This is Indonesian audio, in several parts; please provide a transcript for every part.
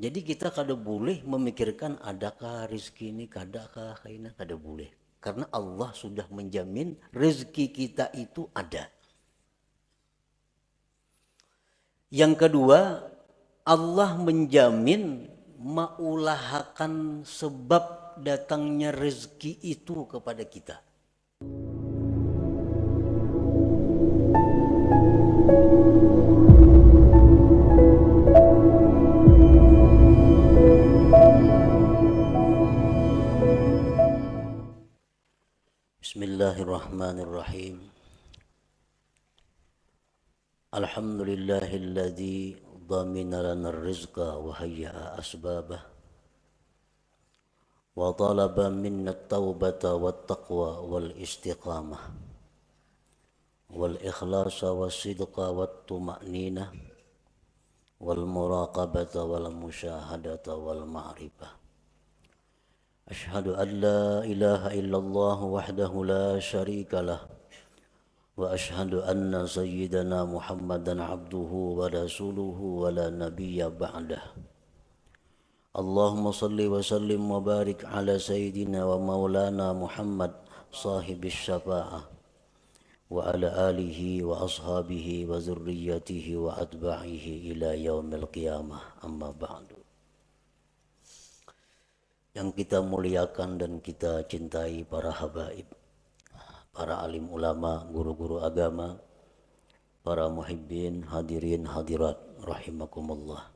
Jadi kita kada boleh memikirkan adakah rezeki ini, kadakah ini, kada boleh. Karena Allah sudah menjamin rezeki kita itu ada. Yang kedua, Allah menjamin maulahakan sebab datangnya rezeki itu kepada kita. Bismillahirrahmanirrahim. Alhamdulillahilladzi dhamina lana rizqa wa hayya'a asbabah wa talaba minna at-taubata wat-taqwa wal-istiqamah wal-ikhlasa was-sidqa wat-tuma'ninah wal-muraqabata wal-musyahadata wal-ma'rifah. Ashhadu an la ilaha illallah wahdahu la syarika lah wa ashhadu anna sayyidana Muhammadan abduhu wa rasuluhu wa la nabiyya ba'dah. Allahumma salli wa sallim wa barik ala sayyidina wa maulana Muhammad sahibis syafa'ah wa ala alihi wa ashabihi wa zurriyatihi wa atba'ihi ila yaumil qiyamah, amma ba'du. Yang kita muliakan dan kita cintai para habaib, para alim ulama, guru-guru agama, para muhibbin, hadirin hadirat rahimakumullah.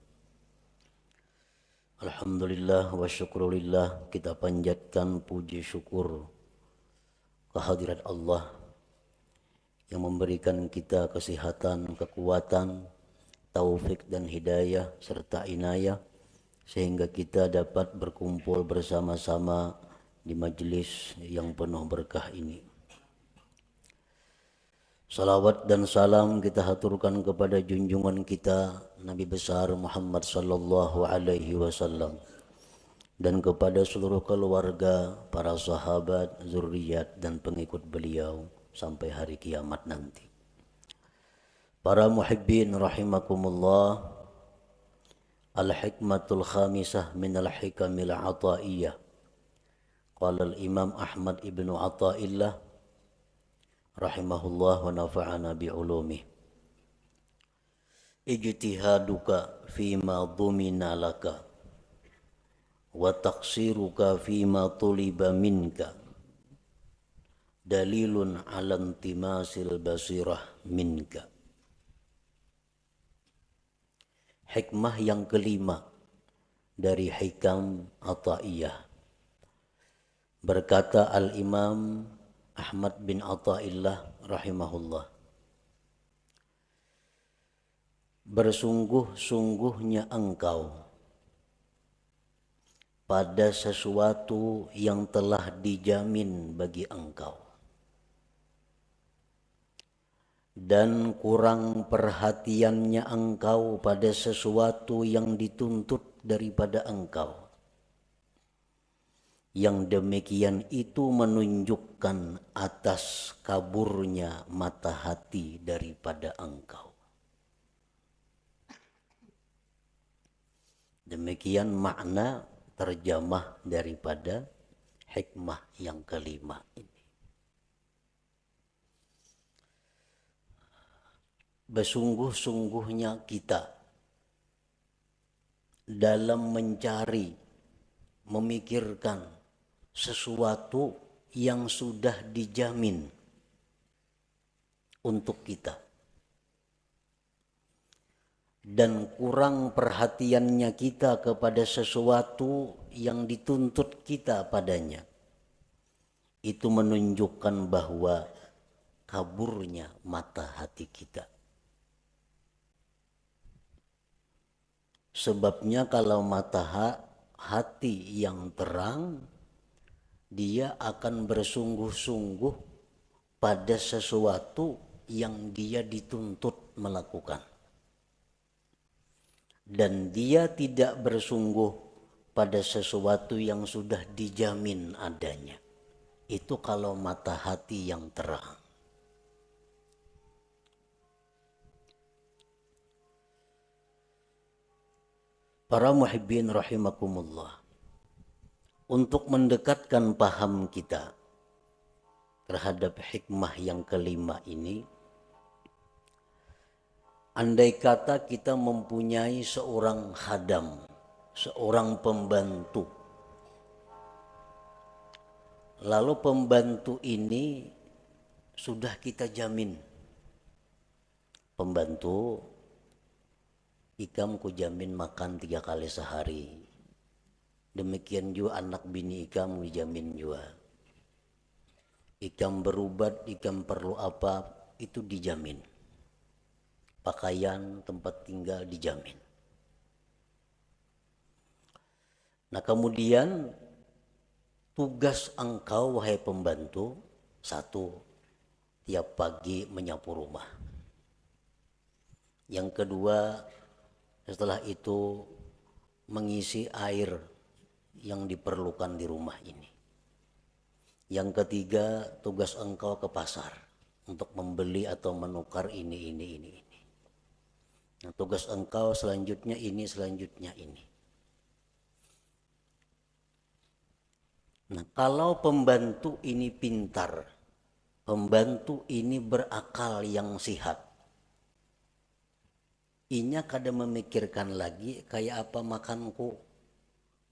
Alhamdulillah wa syukrulillah, kita panjatkan puji syukur kehadirat Allah yang memberikan kita kesehatan, kekuatan, taufik dan hidayah serta inayah sehingga kita dapat berkumpul bersama-sama di majelis yang penuh berkah ini. Salawat dan salam kita haturkan kepada junjungan kita Nabi besar Muhammad sallallahu alaihi wasallam dan kepada seluruh keluarga, para sahabat, zuriat dan pengikut beliau sampai hari kiamat nanti. Para muhibbin rahimakumullah, al-hikmatul khamisah min al-hikamil ataiyah. Qala al-Imam Ahmad ibnu Athaillah rahimahullah wa nafa'ana bi'ulumih. Ijtihaduka fima dhumina laka wa taqsiruka fima tuliba minka dalilun ala intimasil basirah minka. Hikmah yang kelima dari hikam Athaiyah. Berkata Al-Imam Ahmad bin Athaillah rahimahullah, bersungguh-sungguhnya engkau pada sesuatu yang telah dijamin bagi engkau, dan kurang perhatiannya engkau pada sesuatu yang dituntut daripada engkau. Yang demikian itu menunjukkan atas kaburnya mata hati daripada engkau. Demikian makna terjemah daripada hikmah yang kelima ini. Bersungguh-sungguhnya kita dalam mencari, memikirkan sesuatu yang sudah dijamin untuk kita, dan kurang perhatiannya kita kepada sesuatu yang dituntut kita padanya, itu menunjukkan bahwa kaburnya mata hati kita. Sebabnya kalau mata hati yang terang, dia akan bersungguh-sungguh pada sesuatu yang dia dituntut melakukan. Dan dia tidak bersungguh pada sesuatu yang sudah dijamin adanya. Itu kalau mata hati yang terang. Para muhibbin rahimakumullah. Untuk mendekatkan paham kita terhadap hikmah yang kelima ini, andai kata kita mempunyai seorang khadam, seorang pembantu, lalu pembantu ini sudah kita jamin, pembantu ikam ku jamin makan 3 kali sehari, demikian juga anak bini ikam dijamin juga, ikam berubat, ikam perlu apa itu dijamin, pakaian, tempat tinggal dijamin. Nah kemudian tugas engkau wahai pembantu, satu, tiap pagi menyapu rumah. Yang kedua, setelah itu mengisi air yang diperlukan di rumah ini. Yang ketiga, tugas engkau ke pasar untuk membeli atau menukar ini. Nah, tugas engkau selanjutnya ini, selanjutnya ini. Nah, kalau pembantu ini pintar, pembantu ini berakal yang sihat, inya kada memikirkan lagi kayak apa makanku,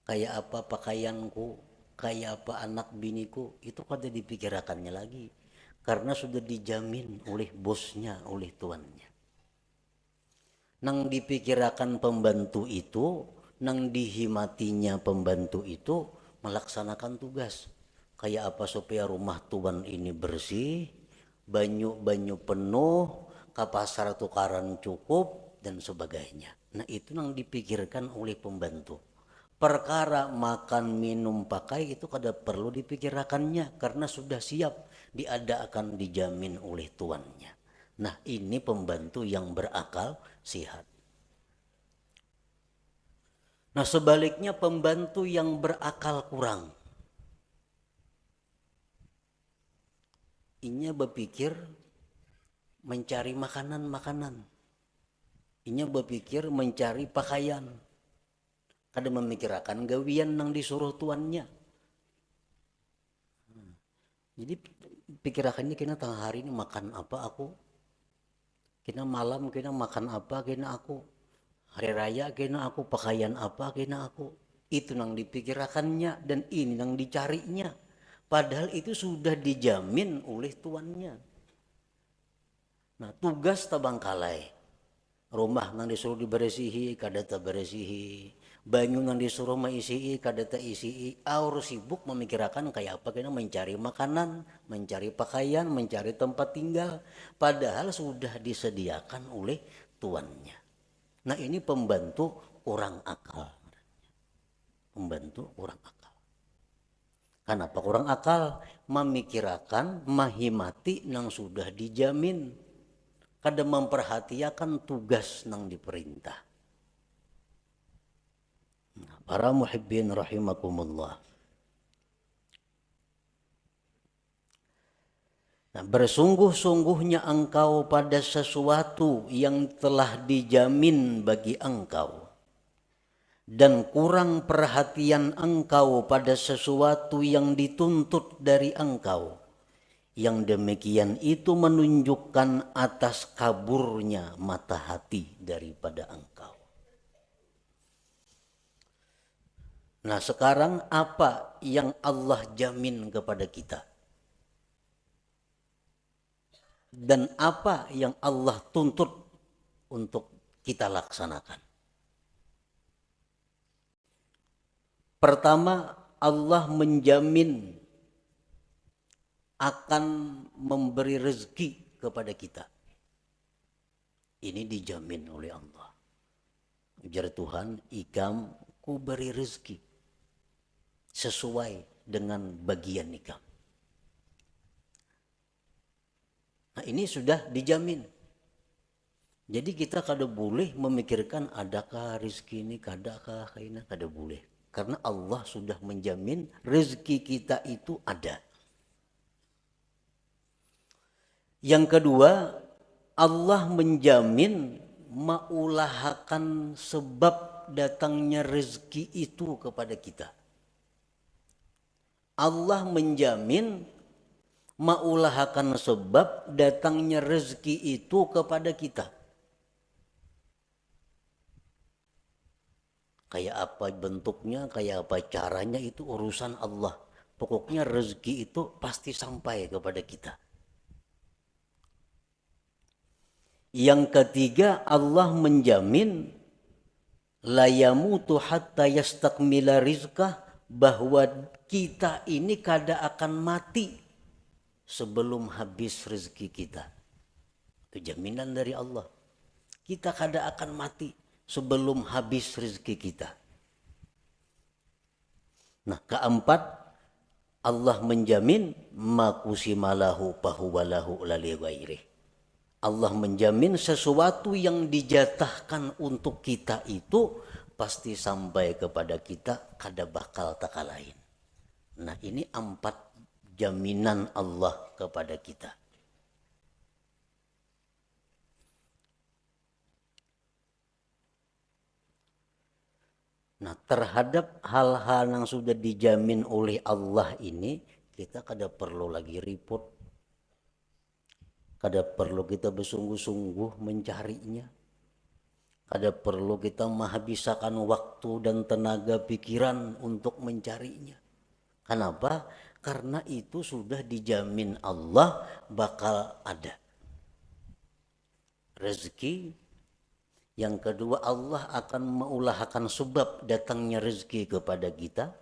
kayak apa pakaianku, kayak apa anak biniku, itu kada dipikirkannya lagi, karena sudah dijamin oleh bosnya, oleh tuannya. Nang dipikirkan pembantu itu, nang dihimatinya pembantu itu melaksanakan tugas. Kayak apa supaya rumah tuan ini bersih, banyu penuh, ke pasar tukaran cukup, dan sebagainya. Nah itu yang dipikirkan oleh pembantu. Perkara makan, minum, pakai itu kada perlu dipikirkannya karena sudah siap diadakan, dijamin oleh tuannya. Nah ini pembantu yang berakal sihat. Nah sebaliknya pembantu yang berakal kurang, inya berpikir mencari makanan, inya berpikir mencari pakaian, kada memikirkan gawian nang disuruh tuannya. Jadi pikirakannya kena tengah hari ini makan apa aku, kena malam kena makan apa kena aku, hari raya kena aku pakaian apa kena aku. Itu nang dipikirkannya dan ini nang dicarinya. Padahal itu sudah dijamin oleh tuannya. Nah tugas tabangkalai, rumah nang disuruh diberesihi kada taberesihi, banyu nang disuruh maisii kada taisii, aur sibuk memikirkan kayak apa kena mencari makanan, mencari pakaian, mencari tempat tinggal, padahal sudah disediakan oleh tuannya. Nah ini pembantu kurang akal, pembantu kurang akal. Kenapa kurang akal? Memikirkan, mahimati nang sudah dijamin, kada memperhatikan tugas nang diperintah. Nah, para muhibbin rahimakumullah. Nah, bersungguh-sungguhnya engkau pada sesuatu yang telah dijamin bagi engkau, dan kurang perhatian engkau pada sesuatu yang dituntut dari engkau, yang demikian itu menunjukkan atas kaburnya mata hati daripada engkau. Nah sekarang apa yang Allah jamin kepada kita? Dan apa yang Allah tuntut untuk kita laksanakan? Pertama, Allah menjamin akan memberi rezeki kepada kita. Ini dijamin oleh Allah. Ujar Tuhan, ikam ku beri rezeki sesuai dengan bagian ikam. Nah ini sudah dijamin. Jadi kita kada boleh memikirkan adakah rezeki ini, kadakah ini, kada boleh. Karena Allah sudah menjamin rezeki kita itu ada. Yang kedua, Allah menjamin maulahakan sebab sebab datangnya rezeki itu kepada kita. Allah menjamin maulahakan sebab datangnya rezeki itu kepada kita. Kayak apa bentuknya, kayak apa caranya itu urusan Allah. Pokoknya rezeki itu pasti sampai kepada kita. Yang ketiga, Allah menjamin la yamutu hatta yastakmila rizqah, bahwa kita ini kada akan mati sebelum habis rezeki kita. Itu jaminan dari Allah. Kita kada akan mati sebelum habis rezeki kita. Nah, keempat, Allah menjamin makusimalahu pahuwalahu lali ghairih. Allah menjamin sesuatu yang dijatahkan untuk kita itu pasti sampai kepada kita, kada bakal taka lain. Nah, ini 4 jaminan Allah kepada kita. Nah, terhadap hal-hal yang sudah dijamin oleh Allah ini, kita kada perlu lagi ribut. Kada perlu kita bersungguh-sungguh mencarinya. Kada perlu kita menghabiskan waktu dan tenaga pikiran untuk mencarinya. Kenapa? Karena itu sudah dijamin Allah bakal ada. Rezeki. Yang kedua, Allah akan mengulahkan sebab datangnya rezeki kepada kita.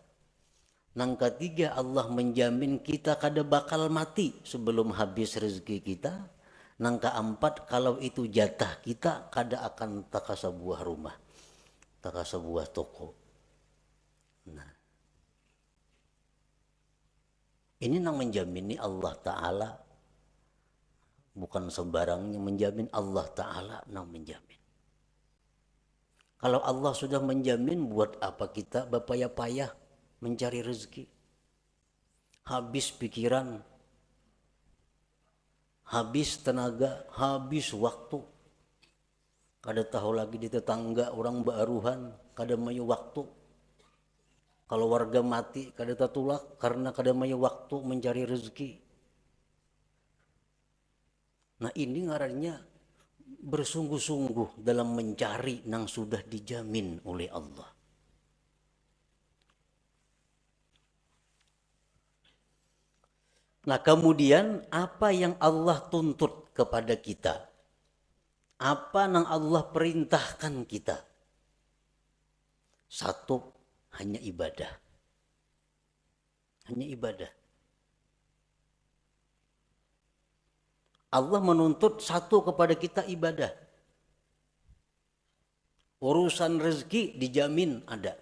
Yang ketiga, Allah menjamin kita kada bakal mati sebelum habis rezeki kita. Yang keempat, kalau itu jatah kita, kada akan taka sebuah rumah, taka sebuah toko. Nah, ini yang menjamini Allah Ta'ala. Bukan sembarangnya menjamin, Allah Ta'ala yang menjamin. Kalau Allah sudah menjamin, buat apa kita berpayah-payah mencari rezeki? Habis pikiran, habis tenaga, habis waktu. Kada tahu lagi di tetangga orang baruhan, kada mayu waktu. Kalau warga mati, kada tatulak karena kada mayu waktu mencari rezeki. Nah, ini ngarannya bersungguh-sungguh dalam mencari yang sudah dijamin oleh Allah. Nah, kemudian apa yang Allah tuntut kepada kita? Apa yang Allah perintahkan kita? Satu, hanya ibadah. Hanya ibadah. Allah menuntut satu kepada kita, ibadah. Urusan rezeki dijamin ada.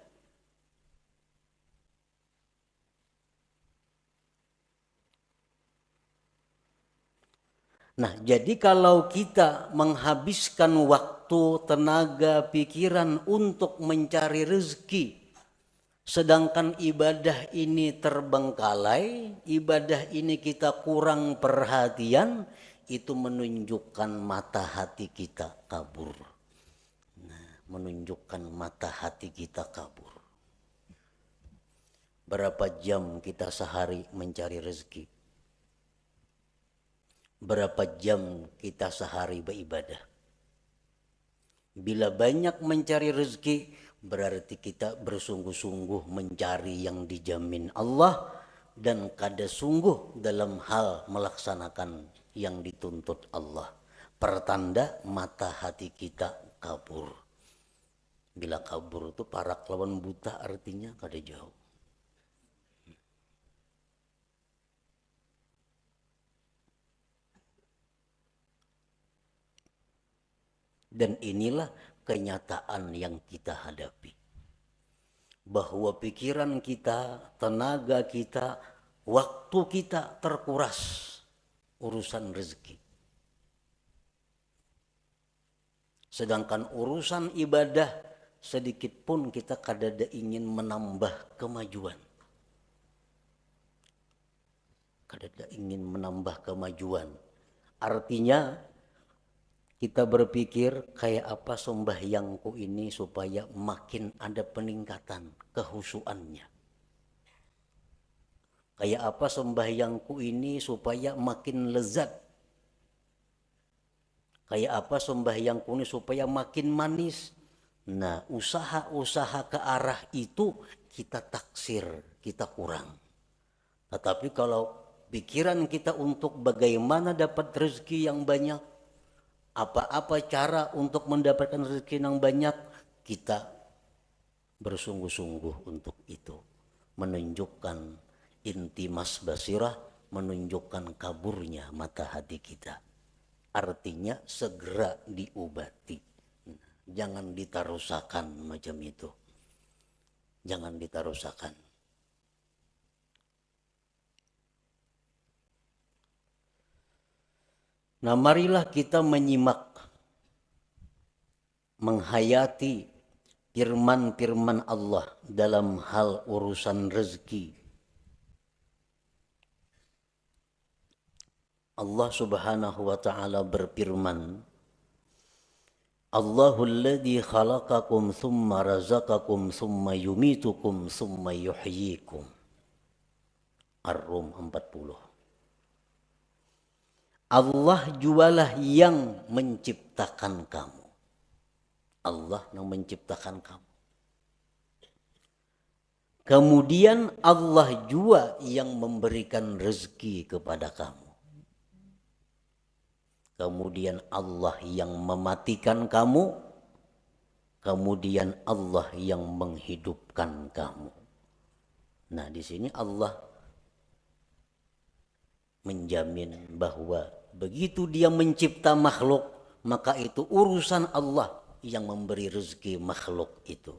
Nah, jadi kalau kita menghabiskan waktu, tenaga, pikiran untuk mencari rezeki, sedangkan ibadah ini terbengkalai, ibadah ini kita kurang perhatian, itu menunjukkan mata hati kita kabur. Nah, menunjukkan mata hati kita kabur. Berapa jam kita sehari mencari rezeki? Berapa jam kita sehari beribadah? Bila banyak mencari rezeki, berarti kita bersungguh-sungguh mencari yang dijamin Allah dan kada sungguh dalam hal melaksanakan yang dituntut Allah. Pertanda mata hati kita kabur. Bila kabur itu parak lawan buta, artinya kada jauh. Dan inilah kenyataan yang kita hadapi. Bahwa pikiran kita, tenaga kita, waktu kita terkuras urusan rezeki. Sedangkan urusan ibadah sedikit pun kita kadada ingin menambah kemajuan. Kadada ingin menambah kemajuan. Artinya Kita berpikir kayak apa sembahyangku ini supaya makin ada peningkatan kehusuannya. Kayak apa sembahyangku ini supaya makin lezat. Kayak apa sembahyangku ini supaya makin manis. Nah, usaha-usaha ke arah itu kita taksir, kita kurang. Tetapi kalau pikiran kita untuk bagaimana dapat rezeki yang banyak, apa-apa cara untuk mendapatkan rezeki yang banyak, kita bersungguh-sungguh untuk itu. Menunjukkan intimas basirah, menunjukkan kaburnya mata hati kita. Artinya segera diobati. Jangan ditarusakan macam itu. Jangan ditarusakan. Nah, marilah kita menyimak, menghayati firman-firman Allah dalam hal urusan rezeki. Allah Subhanahu wa taala berfirman, Allahul ladzi khalaqakum thumma razaqakum thumma yumitukum thumma yuhyikum. Ar-Rum 40. Allah jualah yang menciptakan kamu. Allah yang menciptakan kamu. Kemudian Allah jua yang memberikan rezeki kepada kamu. Kemudian Allah yang mematikan kamu. Kemudian Allah yang menghidupkan kamu. Nah, di sini Allah menjamin bahwa begitu dia mencipta makhluk, maka itu urusan Allah yang memberi rezeki makhluk itu.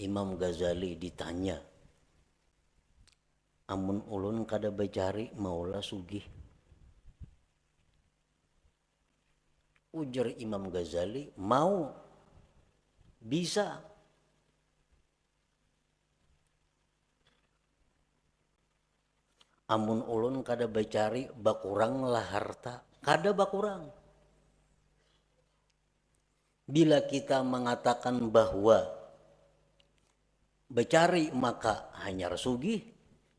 Imam Ghazali ditanya, amun ulun kada bacari maulah sugih. Ujar Imam Ghazali, mau, bisa. Amun ulun kada bacari bakurang lah harta, kada bakurang. Bila kita mengatakan bahwa bacari maka hanya sugih,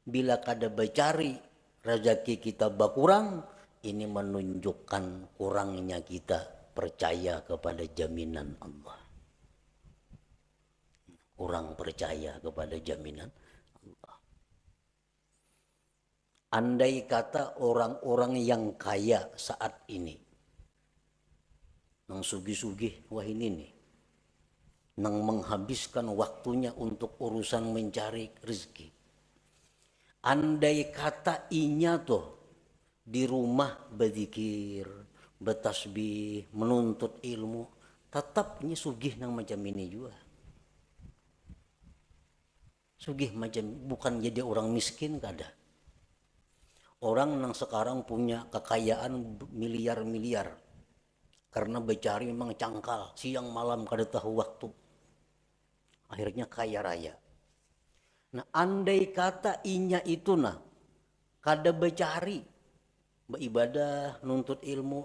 bila kada bacari rezeki kita bakurang, ini menunjukkan kurangnya kita percaya kepada jaminan Allah. Kurang percaya kepada jaminan Allah. Andai kata orang-orang yang kaya saat ini, nang sugih-sugih, wah ini nih, nang menghabiskan waktunya untuk urusan mencari rezeki. Andai kata inya tuh di rumah berzikir, bertasbih, menuntut ilmu, tetapnya sugih nang macam ini juga. Sugih macam bukan jadi orang miskin kada. Orang yang sekarang punya kekayaan miliar-miliar karena becari memang cangkal, siang malam kada tahu waktu. Akhirnya kaya raya. Nah, andai kata inya itu nah kada becari, beribadah, nuntut ilmu,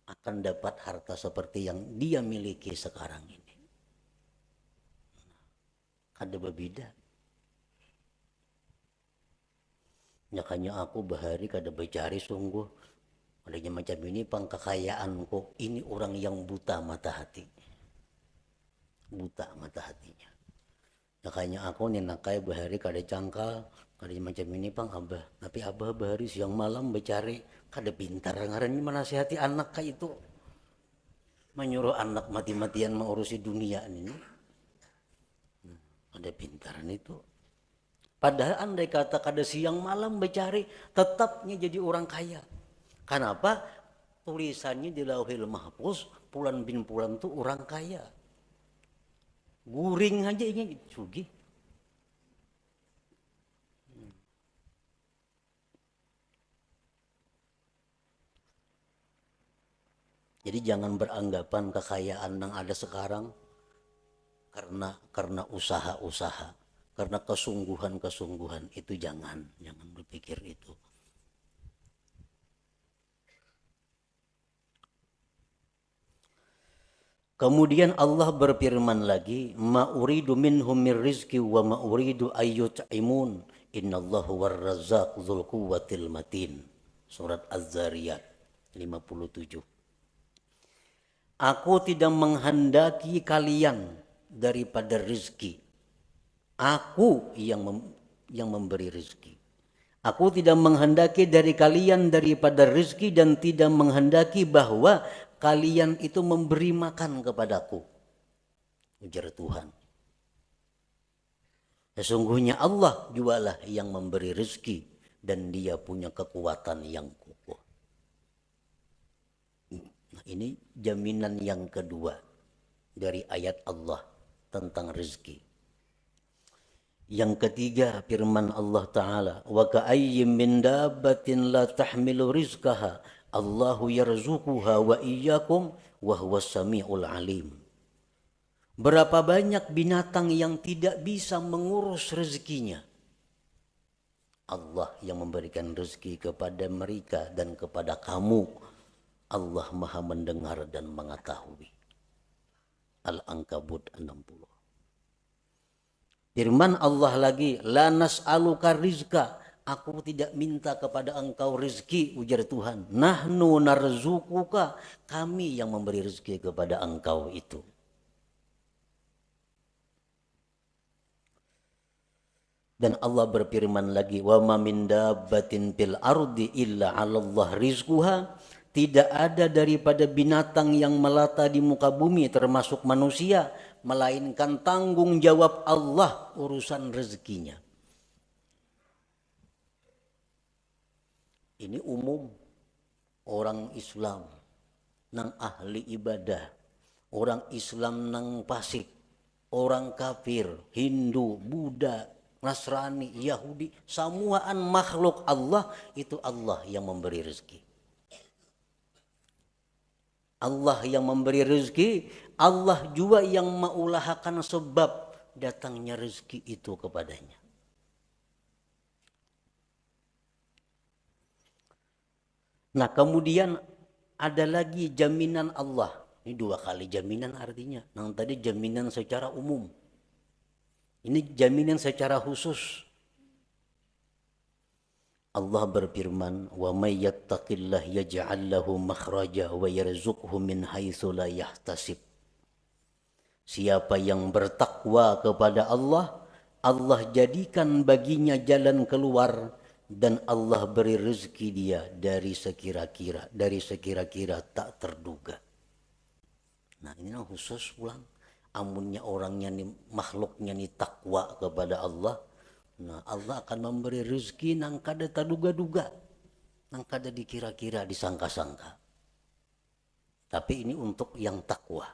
akan dapat harta seperti yang dia miliki sekarang ini. Kada berbeda. Makanya aku bahari kada becari sungguh. Adanya macam ini pangkekayaanku. Ini orang yang buta mata hati. Buta mata hatinya. Makanya aku ninakai bahari kada cangkal. Kada macam ini pang abah. Tapi abah bahari siang malam becari. Kada pintar ngarannya menasihati anak kayak itu. Menyuruh anak mati-matian mengurusi dunia ini. Kada pintaran itu. Padahal andai kata kada siang malam becari, tetapnya jadi orang kaya. Kenapa? Tulisannya di Lauhil Mahfuz, Pulan bin Pulan itu orang kaya. Guring aja ini sugih. Jadi jangan beranggapan kekayaan yang ada sekarang karena usaha-usaha. Karena kesungguhan-kesungguhan itu jangan berpikir itu. Kemudian Allah berfirman lagi, ma uridu minhum min rizki wa ma uridu ayyut'imun, innallahu warrazzaq dzul quwwatil matin. Surat Az-Zariyat 57. Aku tidak menghendaki kalian daripada rizki. Aku yang memberi rizki. Aku tidak menghendaki dari kalian daripada rizki dan tidak menghendaki bahwa kalian itu memberi makan kepadaku. Ujar Tuhan. Sesungguhnya Allah jualah yang memberi rizki dan dia punya kekuatan yang kokoh. Nah, ini jaminan yang kedua dari ayat Allah tentang rizki. Yang ketiga firman Allah Ta'ala, wa ka'ayyim min dabbatin la tahmilu rizqaha Allahu yarzuquha wa iyyakum wa huwas samiul alim. Berapa banyak binatang yang tidak bisa mengurus rezekinya. Allah yang memberikan rezeki kepada mereka dan kepada kamu. Allah Maha mendengar dan mengetahui. Al-Ankabut 60. Firman Allah lagi, la nas'aluka rizqa, aku tidak minta kepada engkau rezeki, ujar Tuhan. Nahnu narzukuka, kami yang memberi rezeki kepada engkau itu. Dan Allah berfirman lagi, wa ma min dabbatin fil ardi illa 'alallah rizquha, tidak ada daripada binatang yang melata di muka bumi termasuk manusia, melainkan tanggung jawab Allah urusan rezekinya. Ini umum orang Islam nang ahli ibadah, orang Islam nang fasik, orang kafir, Hindu, Buddha, Nasrani, Yahudi, semuaan makhluk Allah itu Allah yang memberi rezeki. Allah yang memberi rezeki, Allah juga yang mengulahakan sebab datangnya rezeki itu kepadanya. Nah, kemudian ada lagi jaminan Allah. Ini dua kali jaminan artinya. Yang tadi jaminan secara umum. Ini jaminan secara khusus. Allah berfirman, wa may yattaqillah yaj'al lahu makhraja wa yarzuqhu min haitsu la yahtasib. Siapa yang bertakwa kepada Allah, Allah jadikan baginya jalan keluar dan Allah beri rezeki dia dari sekira-kira tak terduga. Nah, ini khusus pulang. Amunnya orangnya nih, makhluknya nih takwa kepada Allah. Nah, Allah akan memberi rezeki nang kada taduga-duga, nang kada dikira-kira, disangka-sangka. Tapi ini untuk yang takwa.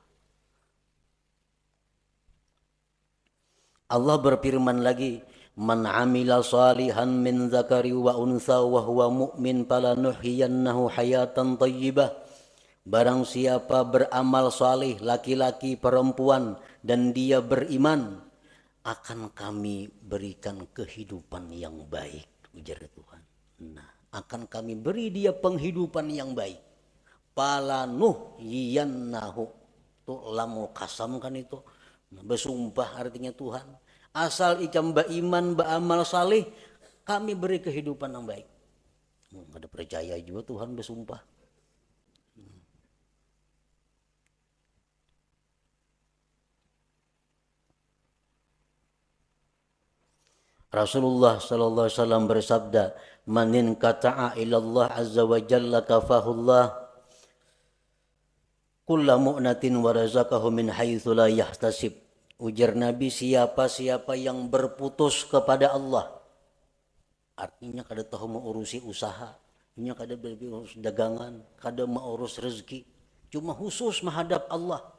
Allah berfirman lagi, man amila salihan min zakari wa unsa wa huwa mu'min falanuhyiyannahu hayatan thayyibah. Barang siapa beramal salih, laki-laki perempuan, dan dia beriman, akan kami berikan kehidupan yang baik, ujar Tuhan. Nah, akan kami beri dia penghidupan yang baik. Falanuhyiyannahu, itu lamul kasam kan itu. Nah, bersumpah artinya Tuhan. Asal ikam beriman, beramal salih, kami beri kehidupan yang baik. Ada percaya juga Tuhan bersumpah. Rasulullah sallallahu alaihi wasallam bersabda, "Manin kata'a ilallah azza wa jalla kafahullah kulla mu'natin wa razaqahu min haitsu la yahtasib." Ujar Nabi, siapa-siapa yang berputus kepada Allah, artinya kada tahu mengurusi usaha, nya kada berurus dagangan, kada mengurus rezeki, cuma khusus menghadap Allah.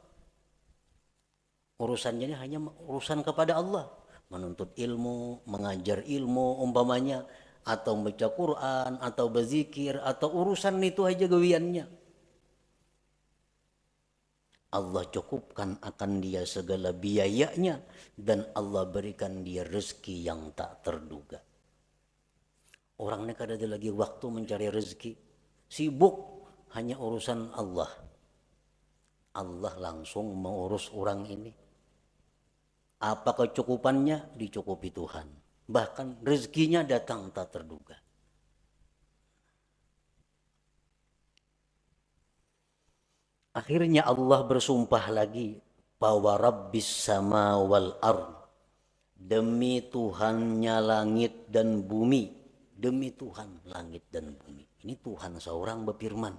Urusannya ini hanya urusan kepada Allah. Menuntut ilmu, mengajar ilmu umpamanya, atau baca Quran, atau berzikir, atau urusan itu aja gawiannya. Allah cukupkan akan dia segala biayanya dan Allah berikan dia rezeki yang tak terduga. Orang ini kada ada lagi waktu mencari rezeki, sibuk hanya urusan Allah. Allah langsung mengurus orang ini. Apa kecukupannya? Dicukupi Tuhan. Bahkan rezekinya datang tak terduga. Akhirnya Allah bersumpah lagi, bahwa Rabbis sama wal ard, demi Tuhannya langit dan bumi. Demi Tuhan langit dan bumi. Ini Tuhan seorang berfirman.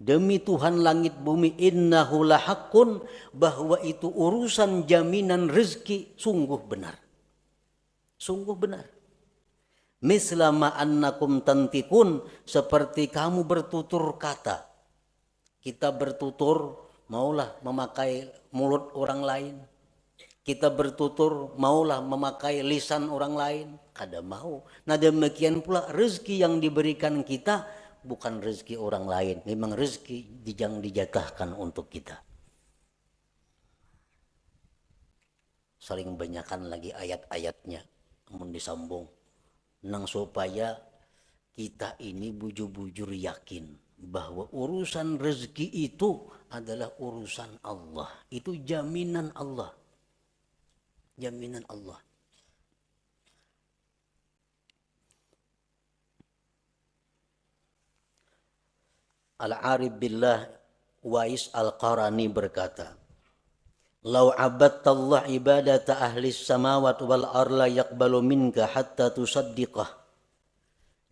Demi Tuhan langit bumi, innahu lahaqqun, bahwa itu urusan jaminan rezeki sungguh benar. Sungguh benar. Mislama annakum tantikun, seperti kamu bertutur kata. Kita bertutur maulah memakai mulut orang lain. Kita bertutur maulah memakai lisan orang lain. Kada mau. Nah demikian pula rezeki yang diberikan kita bukan rezeki orang lain. Memang rezeki yang dijatahkan untuk kita. Saling banyakkan lagi ayat-ayatnya. Namun disambung. Nang supaya kita ini bujur-bujur yakin bahwa urusan rezeki itu adalah urusan Allah. Itu jaminan Allah. Jaminan Allah. Al-Arif Billah Wais Al-Qarani berkata, "Lau abadtallah ibadata ahli samawat wal arla yaqbalu minka hatta tusaddiqah."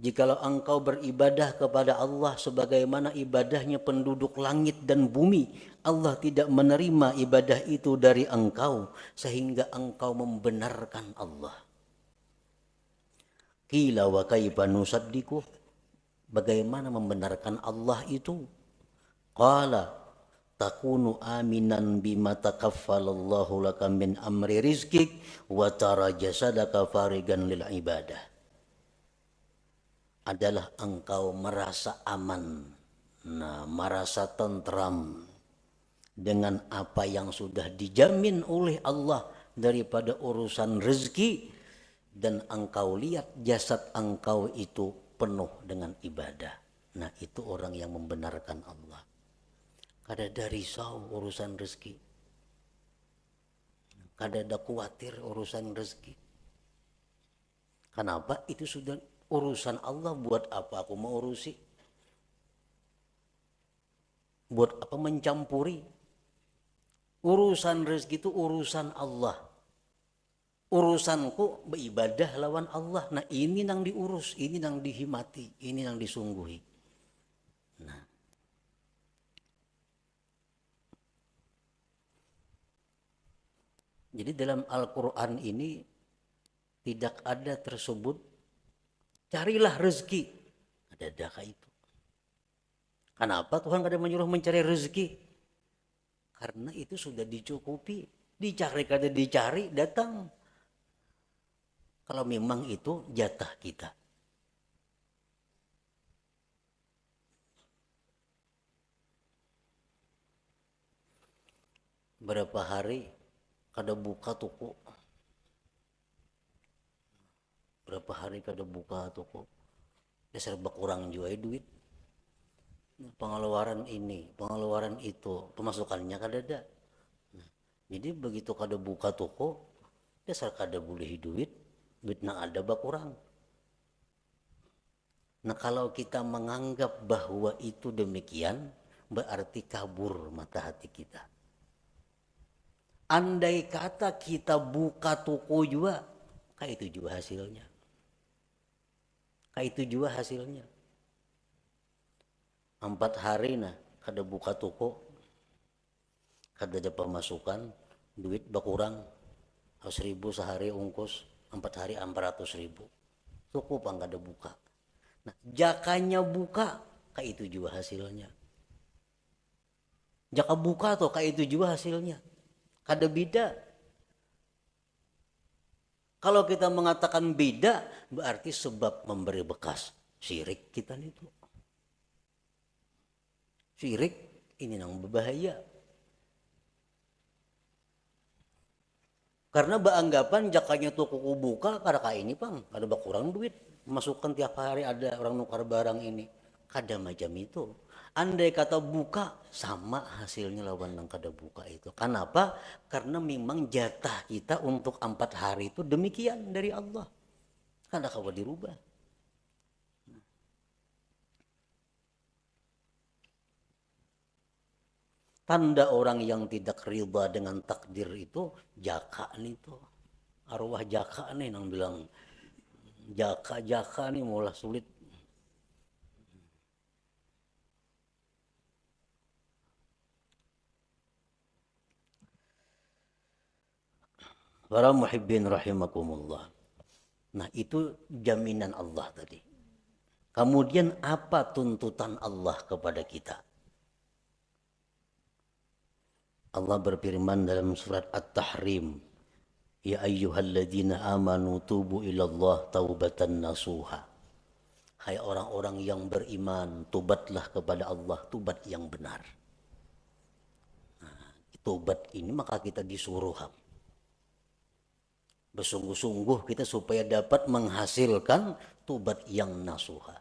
Jikalau engkau beribadah kepada Allah sebagaimana ibadahnya penduduk langit dan bumi, Allah tidak menerima ibadah itu dari engkau sehingga engkau membenarkan Allah. Qila wa kaifa nusaddiquh? Bagaimana membenarkan Allah itu? Qala takunu aminan bima takaffalallahu laka min amri rizkik wa tara jasadaka farigan lil ibadah. Adalah engkau merasa aman, merasa tentram dengan apa yang sudah dijamin oleh Allah daripada urusan rezeki, dan engkau lihat jasad engkau itu penuh dengan ibadah. Nah itu orang yang membenarkan Allah. Kada ada risau urusan rezeki. Kada ada khawatir urusan rezeki. Kenapa? Itu sudah urusan Allah. Buat apa aku mau urusi? Buat apa mencampuri? Urusan rezeki itu urusan Allah. Urusanku beribadah lawan Allah. Nah ini yang diurus, ini yang dihimati, ini yang disungguhi. Nah, jadi dalam Al-Quran ini tidak ada tersebut carilah rezeki. Ada itu. Kenapa Tuhan kada menyuruh mencari rezeki? Karena itu sudah dicukupi. Dicari kada dicari datang. Kalau memang itu jatah kita. Berapa hari kada buka toko. Berapa hari kada buka toko. Dasar berkurang juga duit. Pengeluaran ini, pengeluaran itu, pemasukannya kada ada. Jadi begitu kada buka toko, dasar kada boleh duit. Duit nang ada berkurang. Nah kalau kita menganggap bahwa itu demikian, berarti kabur mata hati kita. Andai kata kita buka toko juga, kayak itu juga hasilnya. Kayak itu juga hasilnya. 4 hari nah, kada buka toko, kada ada pemasukan, duit berkurang, 1.000 sehari ungkus. 4 hari 400.000. Cukup enggak ada buka. Nah, jakanya buka, kayak itu juga hasilnya. Jaka buka tuh kayak itu juga hasilnya. Kada beda. Kalau kita mengatakan beda, berarti sebab memberi bekas. Syirik kita itu. Syirik ini yang berbahaya. Karena beranggapan jakanya toko buka kada kayak ini pang, kada berkurang duit. Masukkan tiap hari ada orang nukar barang ini. Kada macam itu. Andai kata buka, sama hasilnya lawan yang kada buka itu. Kenapa? Karena memang jatah kita untuk 4 hari itu demikian dari Allah. Kada kawa dirubah. Tanda orang yang tidak riba dengan takdir itu jaka nih tuh. Arwah jaka nih yang bilang jaka nih mulai sulit. Para muhibbin rahimakumullah. Nah itu jaminan Allah tadi. Kemudian apa tuntutan Allah kepada kita? Allah berfirman dalam surat At-Tahrim, ya ayyuhalladzina amanu tubu ilallah taubatan nasuha. Hai orang-orang yang beriman, tubatlah kepada Allah, tubat yang benar. Nah, tubat ini maka kita disuruh bersungguh-sungguh kita supaya dapat menghasilkan tubat yang nasuha.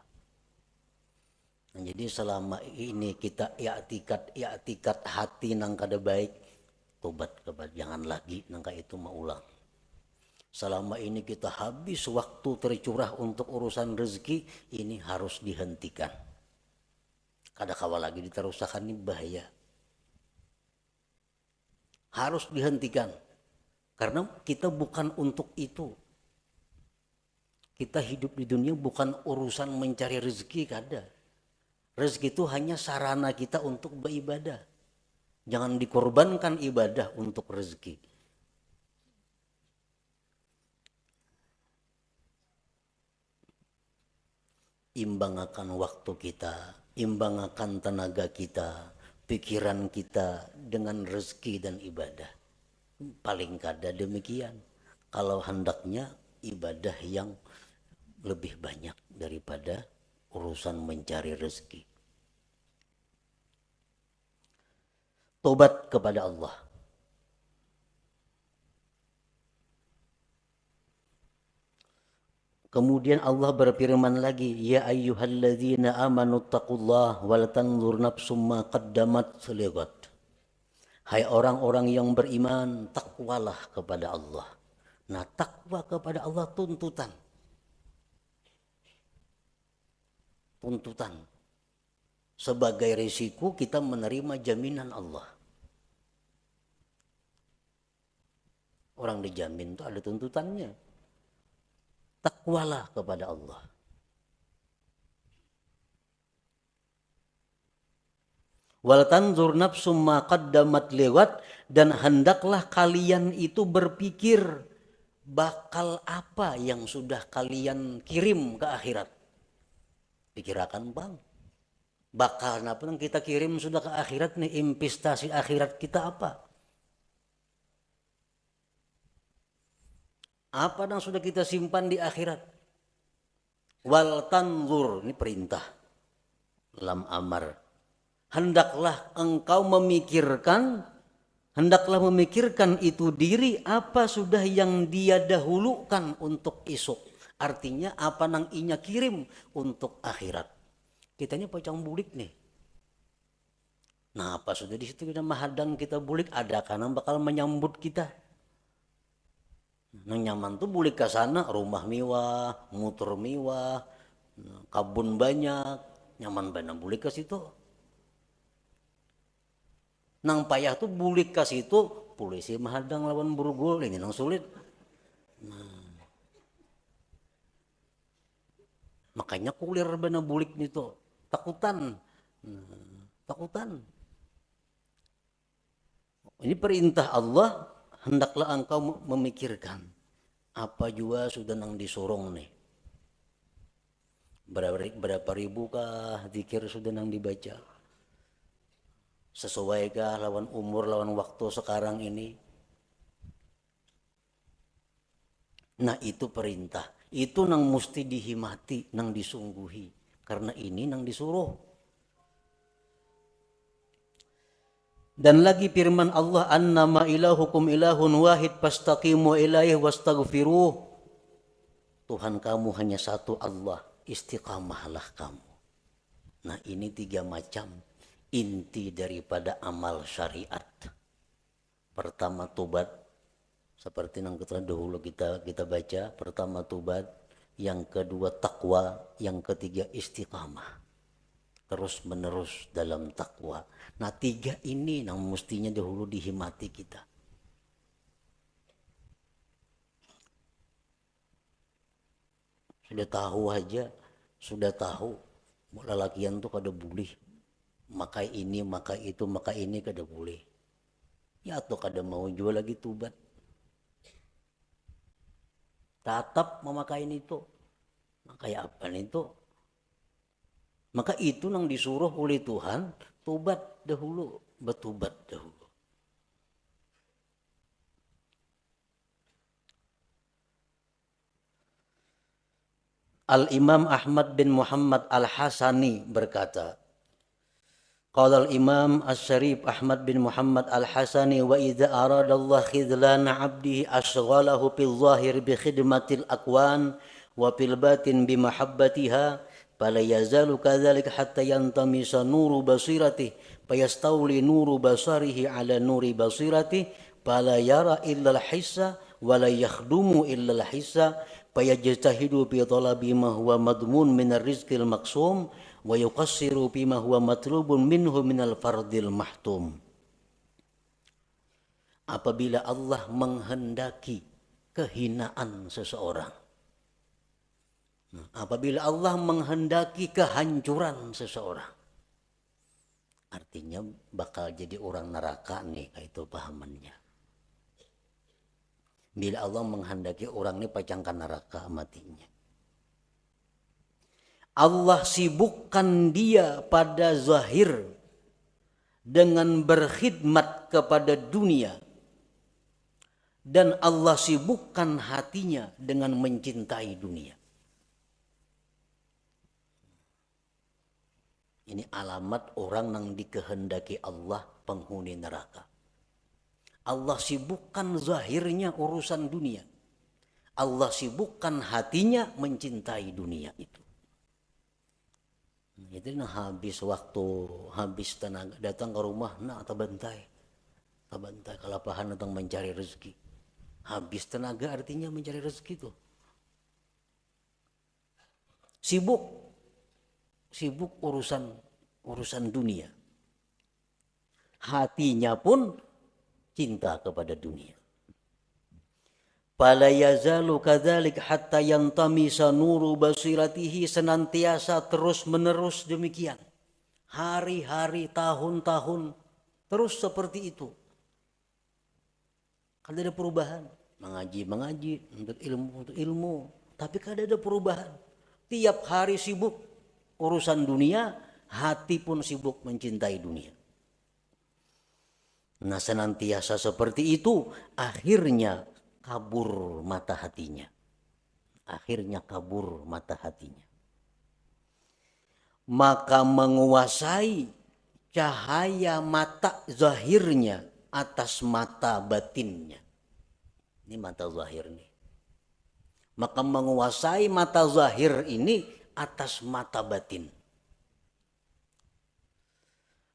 Nah, jadi selama ini kita i'tikat hati nang kada baik, tobat kepada jangan lagi nangka itu maulang. Selama ini kita habis waktu tercurah untuk urusan rezeki, ini harus dihentikan. Kada kawa lagi diterusakan ini bahaya. Harus dihentikan. Karena kita bukan untuk itu. Kita hidup di dunia bukan urusan mencari rezeki, kada. Rezeki itu hanya sarana kita untuk beribadah. Jangan dikorbankan ibadah untuk rezeki. Imbangkan waktu kita, imbangkan tenaga kita, pikiran kita dengan rezeki dan ibadah. Paling kada demikian. Kalau hendaknya ibadah yang lebih banyak daripada urusan mencari rezeki. Tobat kepada Allah. Kemudian Allah berfirman lagi, ya ayyuhalladzina amanu taqullah wal tanzur nafsum ma qaddamat lighad. Hai orang-orang yang beriman, takwalah kepada Allah. Nah, takwa kepada Allah tuntutan. Tuntutan. Sebagai risiko kita menerima jaminan Allah. Orang dijamin itu ada tuntutannya. Takwalah kepada Allah. Wal tanzur nafsum ma qaddamat liwat, dan hendaklah kalian itu berpikir bakal apa yang sudah kalian kirim ke akhirat. Pikirakan bang. Bakal apa yang kita kirim sudah ke akhirat nih, investasi akhirat kita apa? Apa yang sudah kita simpan di akhirat? Wal tanzur, ini perintah. Lam amar. Hendaklah engkau memikirkan, hendaklah memikirkan itu diri apa sudah yang dia dahulukan untuk esok. Artinya apa nang inya kirim untuk akhirat. Kitanya pocong bulik nih. Nah apa sudah di situ kita mahadang kita bulik, ada karena bakal menyambut kita. Nang nyaman tuh bulik ke sana, rumah mewah, motor mewah, kabun banyak, nyaman banget bulik ke situ. Nang payah tuh bulik ke situ, polisi mahadang lawan burgul, ini nang sulit. Nah, makanya kulir bener bulik nito, takutan, takutan. Ini perintah Allah. Hendaklah engkau memikirkan apa juga sudah nang disorong nih. Berapa ribu kah zikir sudah nang dibaca. Sesuaikah lawan umur, lawan waktu sekarang ini. Nah itu perintah. Itu nang mesti dihimati, nang disungguhi. Karena ini nang disuruh. Dan lagi firman Allah, annama ilahukum ilahun wahid fastaqimu ilaihi wastaghfiruh. Tuhan kamu hanya satu Allah, istiqamahlah kamu. Nah ini 3 macam inti daripada amal syariat. Pertama tobat, seperti yang dahulu kita baca. Pertama tobat, yang kedua takwa, yang ketiga istiqamah. Terus menerus dalam takwa. Nah 3 ini yang mestinya dahulu dihimati kita. Sudah tahu aja, sudah tahu lelakian tuh kada boleh maka ini, maka itu, maka ini kada boleh. Ya atau kada mau jual lagi tubat. Tetap memakai itu. Maka apa itu? Maka itu yang disuruh oleh Tuhan, tubat dahulu, bertubat dahulu. Al-Imam Ahmad bin Muhammad Al-Hasani berkata, qala al-Imam Asy-Syarif Ahmad bin Muhammad Al-Hasani, wa idza arada Allah khidlana 'abdihi ashghalahu fil zahir bi khidmatil akwan wa fil batin bi mahabbatiha fala yazalu kadzalika hatta yantamisa nuru basiratihi fayastawli nuru basarihi ala nuri basiratihi fala yara illa al-hissa wa la yakhdumu illa al-hissa fayajtahidu fi talabi ma huwa madmun min ar-rizqil maqsum wa yuqassiru bima huwa matlubun minhu minal fardil mahtum. Apabila Allah menghendaki kehinaan seseorang, apabila Allah menghendaki kehancuran seseorang, artinya bakal jadi orang neraka nih, itu pahamannya. Bila Allah menghendaki orang ini pacangkan neraka matinya, Allah sibukkan dia pada zahir dengan berkhidmat kepada dunia, dan Allah sibukkan hatinya dengan mencintai dunia. Ini alamat orang yang dikehendaki Allah penghuni neraka. Allah sibukkan zahirnya urusan dunia, Allah sibukkan hatinya mencintai dunia itu. Itu habis waktu, habis tenaga, datang ke rumah, tabantai kalapahan datang mencari rezeki. Habis tenaga artinya mencari rezeki tuh. Sibuk urusan dunia. Hatinya pun cinta kepada dunia. Fala yazalu kadzalik hatta yantamisa nuru basiratihi, senantiasa terus menerus demikian. Hari-hari, tahun-tahun terus seperti itu. Kada ada perubahan. Mengaji, untuk ilmu, tapi kada ada perubahan. Tiap hari sibuk urusan dunia, hati pun sibuk mencintai dunia. Nah senantiasa seperti itu, akhirnya kabur mata hatinya. Maka menguasai cahaya mata zahirnya atas mata batinnya. Ini mata zahir nih. Maka menguasai mata zahir ini atas mata batin.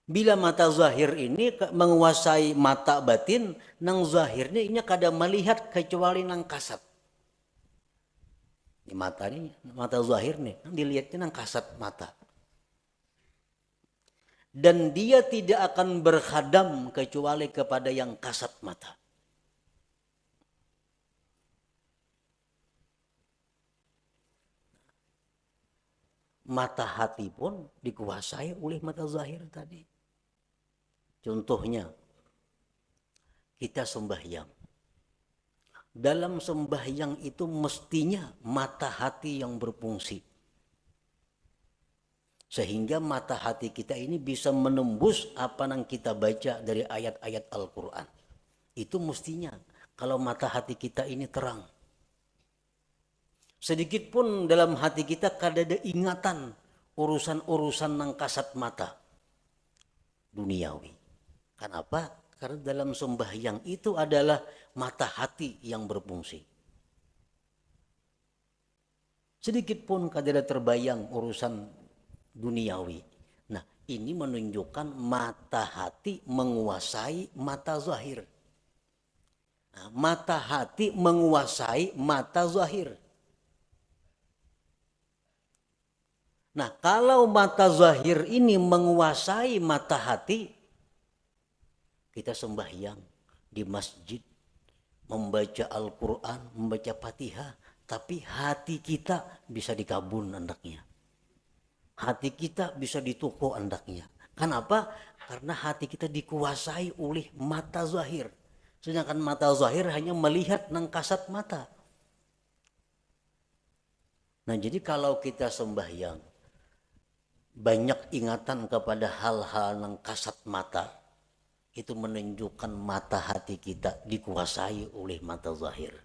Bila mata zahir ini menguasai mata batin, nang zahirnya ini kada melihat kecuali nang kasat. Ini mata zahir nih, dilihatnya nang kasat mata. Dan dia tidak akan berkhadam kecuali kepada yang kasat mata. Mata hati pun dikuasai oleh mata zahir tadi. Contohnya, kita sembahyang. Dalam sembahyang itu mestinya mata hati yang berfungsi. Sehingga mata hati kita ini bisa menembus apa yang kita baca dari ayat-ayat Al-Quran. Itu mestinya kalau mata hati kita ini terang. Sedikit pun dalam hati kita kada ada ingatan urusan-urusan nang kasat mata duniawi. Kenapa? Karena dalam sembahyang itu adalah mata hati yang berfungsi. Sedikit pun kada ada terbayang urusan duniawi. Ini menunjukkan mata hati menguasai mata zahir. Nah, mata hati menguasai mata zahir. Nah, kalau mata zahir ini menguasai mata hati, kita sembahyang di masjid, membaca Al-Quran, membaca Fatihah, tapi hati kita bisa dikabun andaknya. Hati kita bisa dituku andaknya. Kenapa? Karena hati kita dikuasai oleh mata zahir. Sedangkan mata zahir hanya melihat nang kasat mata. Nah, jadi kalau kita sembahyang, banyak ingatan kepada hal-hal nang kasat mata, itu menunjukkan mata hati kita dikuasai oleh mata zahir.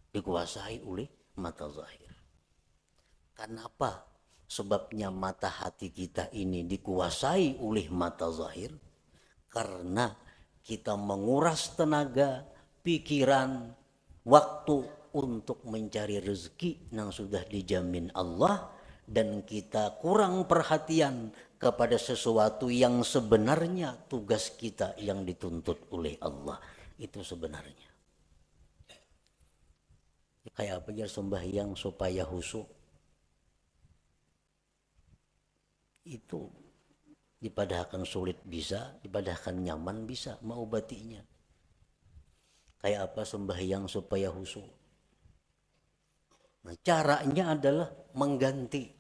Dikuasai oleh mata zahir. Kenapa? Sebabnya mata hati kita ini dikuasai oleh mata zahir. Karena kita menguras tenaga, pikiran, waktu untuk mencari rezeki yang sudah dijamin Allah. Dan kita kurang perhatian kepada sesuatu yang sebenarnya tugas kita yang dituntut oleh Allah. Itu sebenarnya. Kayak apa ya sembahyang supaya khusyuk. Itu dipadahkan sulit bisa, dipadahkan nyaman bisa, mengobatinya. Kayak apa sembahyang supaya khusyuk. Nah, caranya adalah mengganti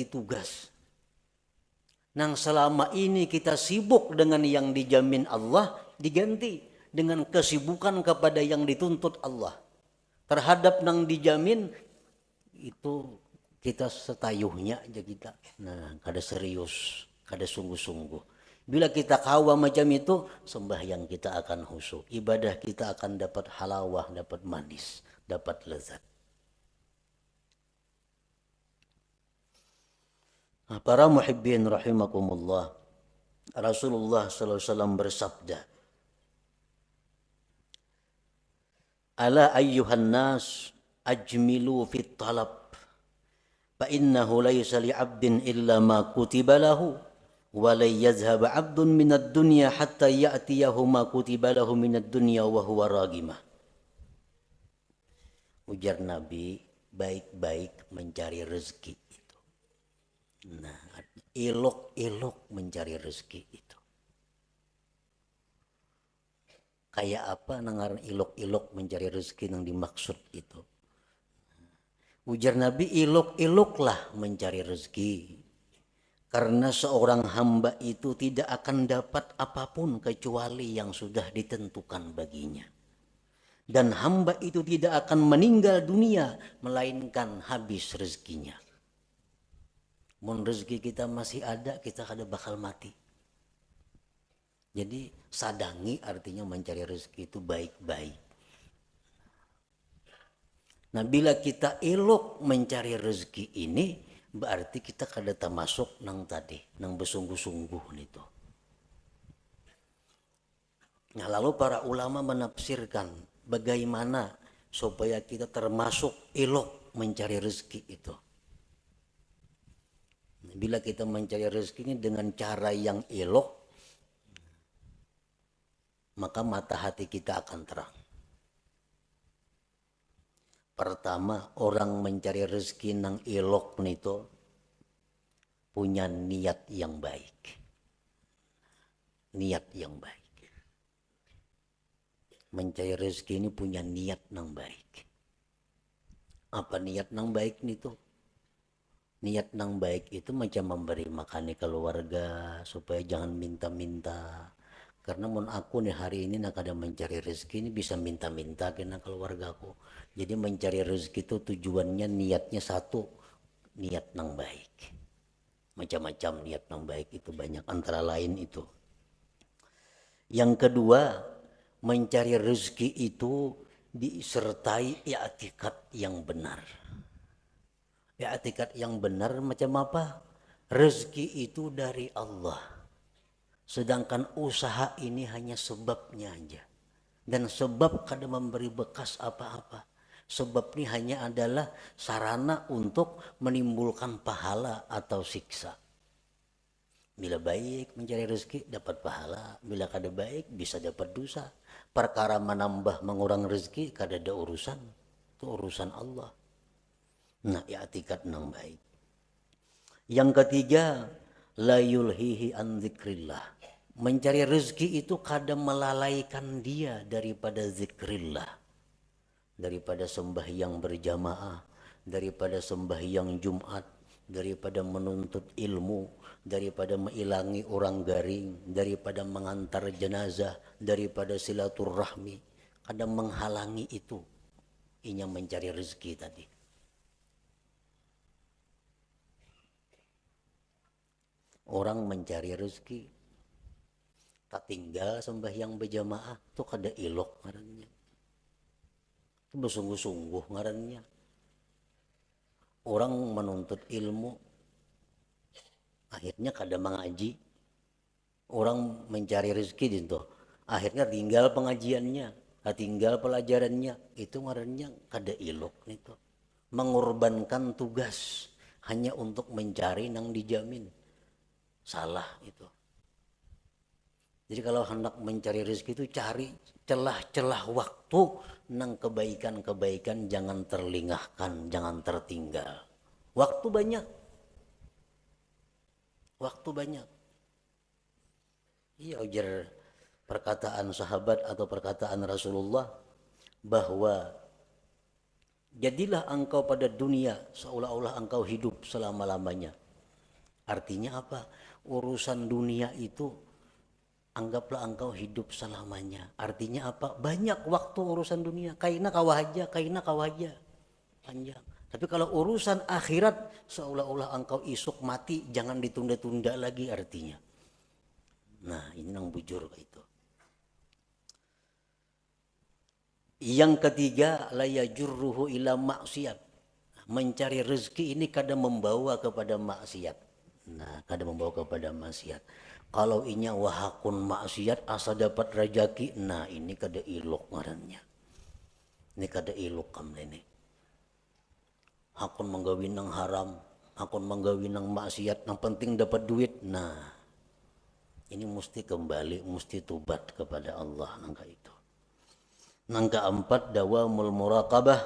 tugas. Nang selama ini kita sibuk dengan yang dijamin Allah, diganti dengan kesibukan kepada yang dituntut Allah. Terhadap nang dijamin itu kita setayuhnya aja kita. Nah, kada serius, kada sungguh-sungguh. Bila kita kawa macam itu, sembahyang kita akan khusyuk. Ibadah kita akan dapat halawah, dapat manis, dapat lezat. Nah, para muhibbin rahimakumullah, Rasulullah SAW bersabda, ala ayyuhan nas ajmilu fit talab, fa innahu laysa li'abdin illa ma kutiba lahu, wa la yazhab 'abdun minad dunya hatta ya'tiyahu ma kutiba lahu minad dunya wa huwa ragimah. Ujar Nabi, baik-baik mencari rezeki. Nah, elok-elok mencari rezeki itu. Kayak apa nangaran elok-elok mencari rezeki yang dimaksud itu? Ujar Nabi, elok-eloklah mencari rezeki. Karena seorang hamba itu tidak akan dapat apapun kecuali yang sudah ditentukan baginya. Dan hamba itu tidak akan meninggal dunia melainkan habis rezekinya. Mun rezeki kita masih ada, kita kada bakal mati. Jadi sadangi artinya mencari rezeki itu baik-baik. Nah, bila kita elok mencari rezeki ini, berarti kita kada termasuk nang tadi, nang bersungguh-sungguh itu. Nah, lalu para ulama menafsirkan bagaimana supaya kita termasuk elok mencari rezeki itu. Bila kita mencari rezeki ini dengan cara yang elok, maka mata hati kita akan terang. Pertama, orang mencari rezeki nang elok itu punya niat yang baik. Niat yang baik. Mencari rezeki ini punya niat nang baik. Apa niat nang baik itu? Niat nang baik itu macam memberi makan keluarga supaya jangan minta-minta. Karena mun aku nih hari ini nak ada mencari rezeki ini bisa minta-minta kena keluargaku. Jadi mencari rezeki itu tujuannya niatnya satu, niat nang baik. Macam-macam niat nang baik itu banyak, antara lain itu. Yang kedua, mencari rezeki itu disertai i'tikad yang benar. I'tikad yang benar macam apa? Rezeki itu dari Allah. Sedangkan usaha ini hanya sebabnya aja. Dan sebab kada memberi bekas apa-apa. Sebab ini hanya adalah sarana untuk menimbulkan pahala atau siksa. Bila baik mencari rezeki dapat pahala, bila kada baik bisa dapat dosa. Perkara menambah mengurang rezeki kada ada urusan, itu urusan Allah. Nah, i'tikad nang baik. Yang ketiga, la yulhihi an dzikrillah. Mencari rezeki itu kadang melalaikan dia daripada zikrillah, daripada sembahyang berjamaah, daripada sembahyang Jumat, daripada menuntut ilmu, daripada mengilangi orang garing, daripada mengantar jenazah, daripada silaturahmi. Kadang menghalangi itu, inya mencari rezeki tadi. Orang mencari rezeki, tak tinggal sembahyang berjamaah, itu kada ilok ngarannya. Itu bersungguh-sungguh ngarannya. Orang menuntut ilmu, akhirnya kada mengaji. Orang mencari rezeki itu, akhirnya tinggal pengajiannya, tinggal pelajarannya. Itu ngarannya kada ilok itu. Mengorbankan tugas hanya untuk mencari nang dijamin. Salah itu. Jadi kalau hendak mencari rezeki itu cari celah-celah waktu nang kebaikan-kebaikan, jangan terlingahkan, jangan tertinggal. Waktu banyak. Waktu banyak. Iya, ujar perkataan sahabat atau perkataan Rasulullah bahwa jadilah engkau pada dunia seolah-olah engkau hidup selama-lamanya. Artinya apa? Urusan dunia itu anggaplah engkau hidup selamanya. Artinya apa? Banyak waktu urusan dunia. Kaina kawahaja, kaina kawahaja. Panjang. Tapi kalau urusan akhirat seolah-olah engkau isuk mati, jangan ditunda-tunda lagi artinya. Nah, ini nang bujur itu. Yang ketiga, la yajurruhu ila maksiat. Mencari rezeki ini kadang membawa kepada maksiat. Nah, kadang membawa kepada maksiat. Kalau inya wahakun maksiat asa dapat rejeki, nah ini kada ilok ngarannya. Ini kada ilok kamne. Hakun menggawin nang haram, hakun menggawin nang maksiat, yang penting dapat duit. Nah, ini mesti kembali, mesti tubat kepada Allah nangka itu. Nang keempat, dawamul muraqabah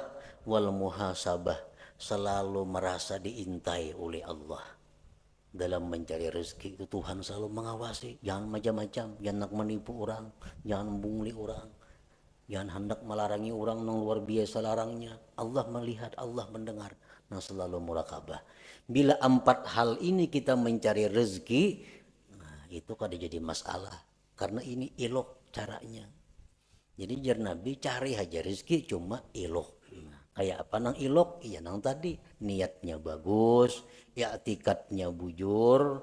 wal muhasabah. Selalu merasa diintai oleh Allah. Dalam mencari rezeki itu Tuhan selalu mengawasi. Jangan macam-macam, jangan nak menipu orang, jangan bungli orang, jangan hendak melarangi orang yang luar biasa larangnya. Allah melihat, Allah mendengar. Nah, selalu muraqabah. Bila 4 hal ini kita mencari rezeki, nah, itu kada jadi masalah. Karena ini ilok caranya. Jadi jar Nabi cari aja rezeki cuma ilok. Kayak apa nang ilok? Iya nang tadi niatnya bagus, i'tikadnya bujur,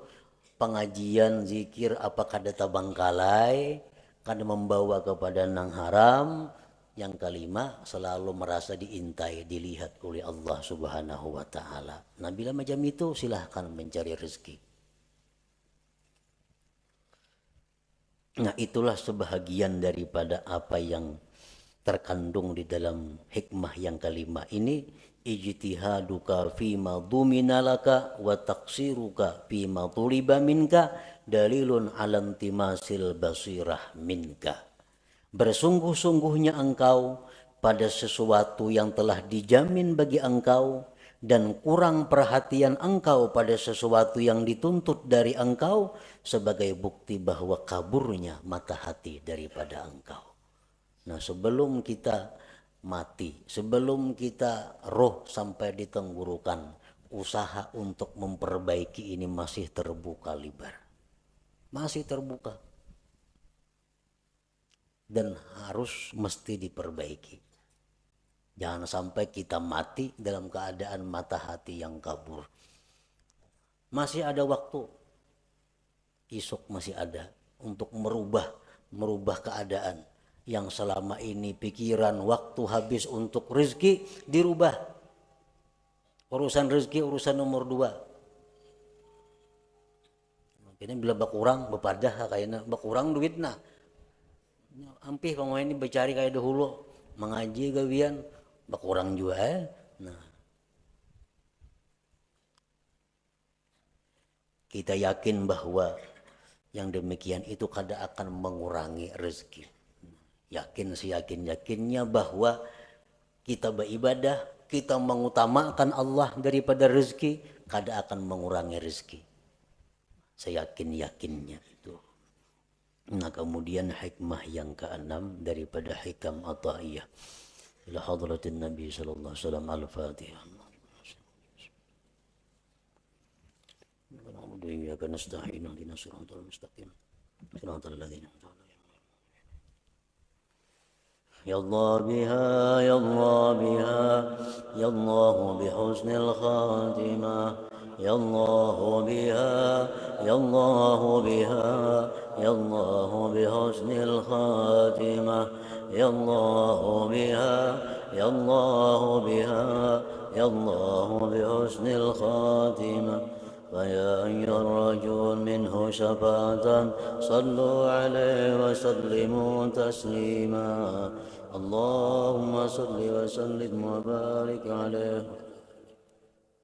pengajian zikir apa kada tabangkalai, kada membawa kepada nang haram. Yang kelima, selalu merasa diintai, dilihat oleh Allah Subhanahu wa taala. Nah, bila macam itu silahkan mencari rezeki. Nah, itulah sebahagian daripada apa yang terkandung di dalam hikmah yang kelima ini. Ijtihaduka fima duminalaka wa taqsiruka fima tuliba minka dalilun alantimasil basirah minka. Bersungguh-sungguhnya engkau pada sesuatu yang telah dijamin bagi engkau dan kurang perhatian engkau pada sesuatu yang dituntut dari engkau sebagai bukti bahwa kaburnya mata hati daripada engkau. Nah, sebelum kita mati, sebelum kita roh sampai di tenggorokan, usaha untuk memperbaiki ini masih terbuka lebar. Masih terbuka. Dan harus mesti diperbaiki. Jangan sampai kita mati dalam keadaan mata hati yang kabur. Masih ada waktu. Esok masih ada untuk merubah keadaan. Yang selama ini pikiran waktu habis untuk rezeki dirubah. Urusan rezeki urusan nomor 2. Ini bila berkurang bepadah kayaknya berkurang duit nah. Ampih pemain ini bercari kayak dahulu mengaji gawian berkurang juga Nah, kita yakin bahwa yang demikian itu kadang akan mengurangi rezeki. Yakin seyakin-yakinnya bahwa kita beribadah, kita mengutamakan Allah daripada rezeki, kadang akan mengurangi rezeki. Seyakin-yakinnya itu. Nah kemudian hikmah yang keenam daripada hikam Athaiyah. Ila hadratin Nabi sallallahu alaihi wasallam al-Fatihah. إياك نستعين اهدنا الصراط المستقيم صراط الذين أنعمت عليهم يا الله بها يا الله بها يا الله بحسن الخاتمة يا الله بها يا الله بها يا الله بحسن الخاتمة يا الله بها يا الله بها يا الله بحسن الخاتمة فيا أيها الرجل منه شفاعة صلوا عليه وسلموا تسليما اللهم صل وسلم وبارك عليه